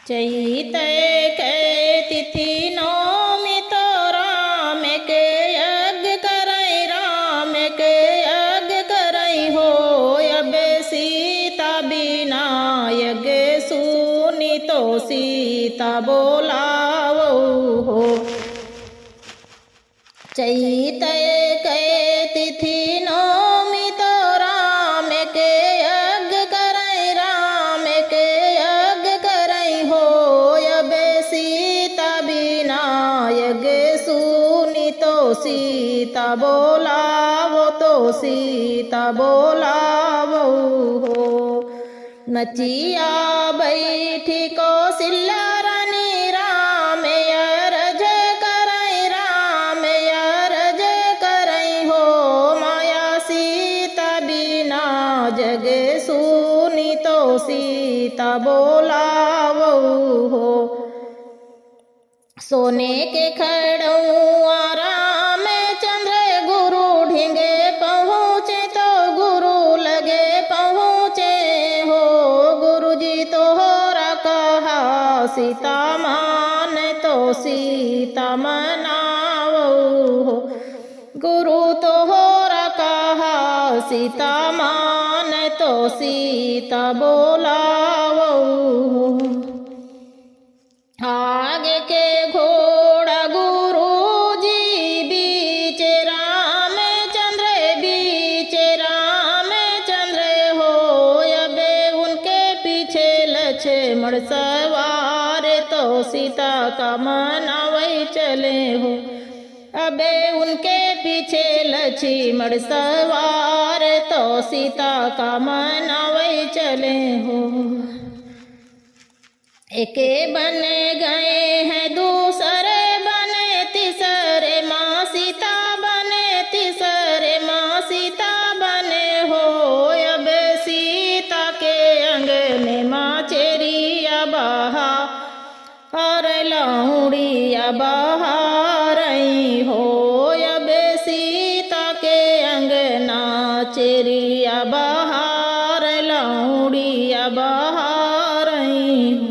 चैत के तिथि नौमी तो राम के यज्ञ करई, राम के यज्ञ करई हो। अब सीता बिना यज्ञ सुनी तो सीता बोलावो हो। चैत के तिथि नौमी तो राम के यज्ञ करई, राम के यज्ञ करई हो। अब सीता बिना यज्ञ सुनी तो सीता बोलावो, तो सीता बोलावो हो। नचिया बैठी कौशल्या रानी, राम अरज करई, राम अरज करई हो। माया सीता बिना जग सुनी तो सीता बोलावो हो। सोने के खड़ुआ राम चंद्र गुरु ढींगे पहुँचे, तो गुरु लगे पहुँचे हो। गुरु जी तो होरा कहा सीता मान, तो सीता मनावो हो। गुरु तो होरा कहा सीता मान, तो सीता बोलावो हो। आगे के घोड़ा गुरु जी बीच रामचंद्र, बीच रामचंद्र हो। अब उनके पीछे लक्ष्मण सवार, तो सीता का मनावै चले हो। अब उनके पीछे लक्ष्मण सवार, तो सीता का मनावै चले हो। एके बने गए हैं दूसरे बने तीसरे, माँ सीता बने तीसरे, माँ सीता बने हो। अब सीता के अंगने माँ चेरिया बहा और लौड़िया बहा रही हो। अब सीता के अंगना चेरिया बहार लौड़िया बहा रही हो।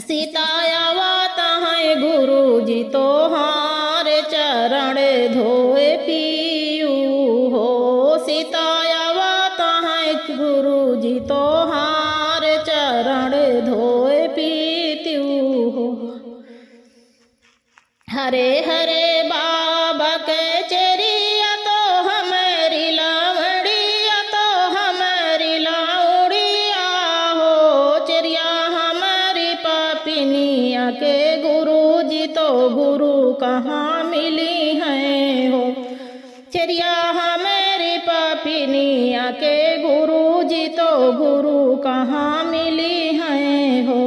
सीता आवता है गुरु जी तो हार चरण धोए पीयू हो। सीता आवता है गुरु जी तो हार चरण धोए पीत्यू हो। हरे हरे बाबा के चेरिया तो हमारी लावड़िया, तो हमारी लावड़िया हो। चेरिया हमारी पापिनिया के गुरु जी तो गुरु कहाँ मिली है हो। चेरिया हमारी पापिनिया के गुरु जी तो गुरु कहाँ मिली है हो।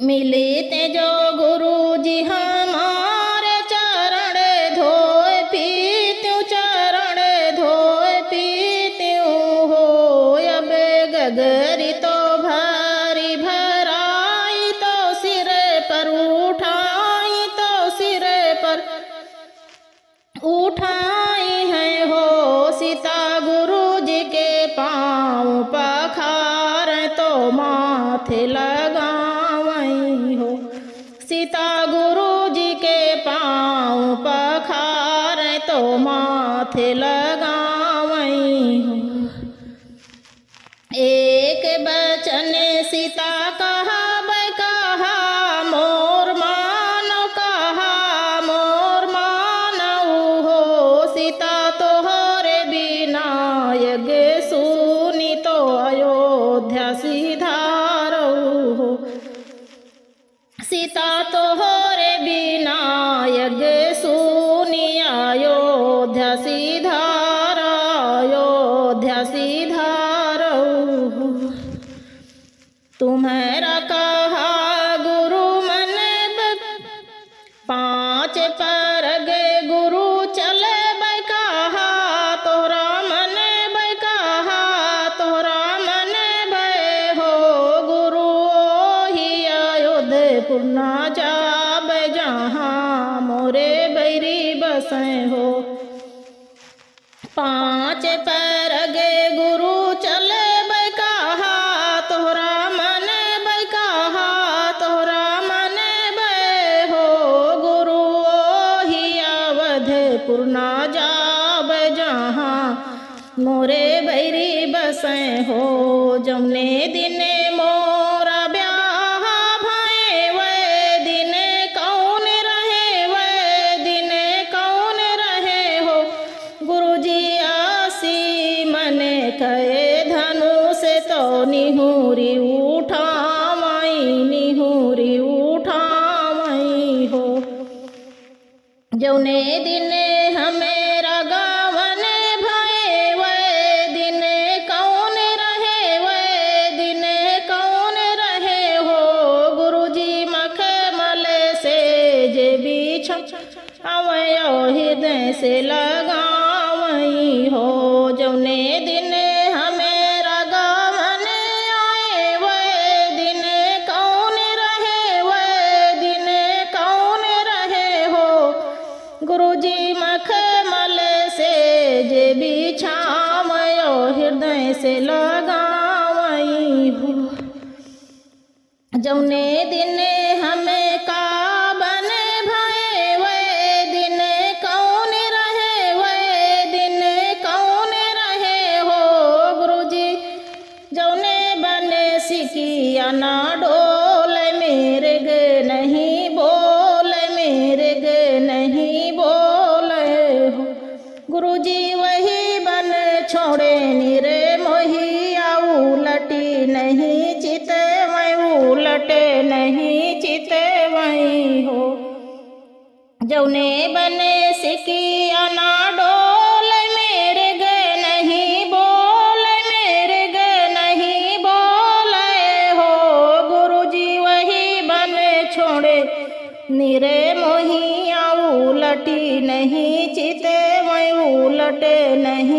मिले ते जो गुरु जी हमारे चरण धोए पीत्यू, चरण धोए पीत्यू हो। अब गगरी तो भारी भराई, तो सिर पर उठाई, तो सिर पर उठाई है हो। सीता गुरु जी के पाँव पखार, तो माथे लगावई हो। सीता गुरु जी के पाँव पखार, तो माथे लगावई हो। एक बचन सीता कहा कहा मोर मानो, कहा मोर मानऊ हो। सीता तोहरे बिना यज्ञ सुनी तो अयोध्या सिधारऊ हो। सीता तोहरे बिना यज्ञ सुनी अयोध्या सिधार, अयोध्या सिधारऊ हो। तुम्हारा कहा गुरु मन पाँच परग गुरु चले बैकाहा, तोहरा मन बैकाहा, तोहरा मन भय हो। गुरु ही अयोध्यपुर ना जाब, जहाँ मोरे बैरी बसे हो। पाँच परग गुरु चले बैकाहा, तोहरा जौने दिने मोरा ब्याह भये वे दिने कौन रहे वे दिने कौन रहे हो गुरुजी आसी मने कहे धनु से तो निहुरी उठावई निहुरी उठावई हो जौने दिने हमेरा गावन भये वे दिने कौन रहे वे दिने कौन रहे हो गुरुजी मखमल से जे बिछा अवयो हृदय से लगावई हो जौने दिने हमेरा गावन आए वे दिने कौन रहे वे दिने कौन रहे हो गुरुजी मखमल से जे बिछावयो हृदय से लगावई हो जौने दिने हमें काबन भये वे दिने कौन रहे वे दिने कौन रहे हो गुरुजी जौने बने सिकिया ना डोल मेरे गे नहीं बोल मेरे गे नहीं बोल हो गुरुजी वही बन छोड़े निरे मोहिया उलटी नहीं चिते वही उलटे नहीं चिते वही हो जौने बने सिकिया ना डोल मेरे गे नहीं बोल मेरे गे नहीं बोल हो गुरुजी वही बन छोड़े निरे मोहिया उलटी नहीं चिते वही उलटे नहीं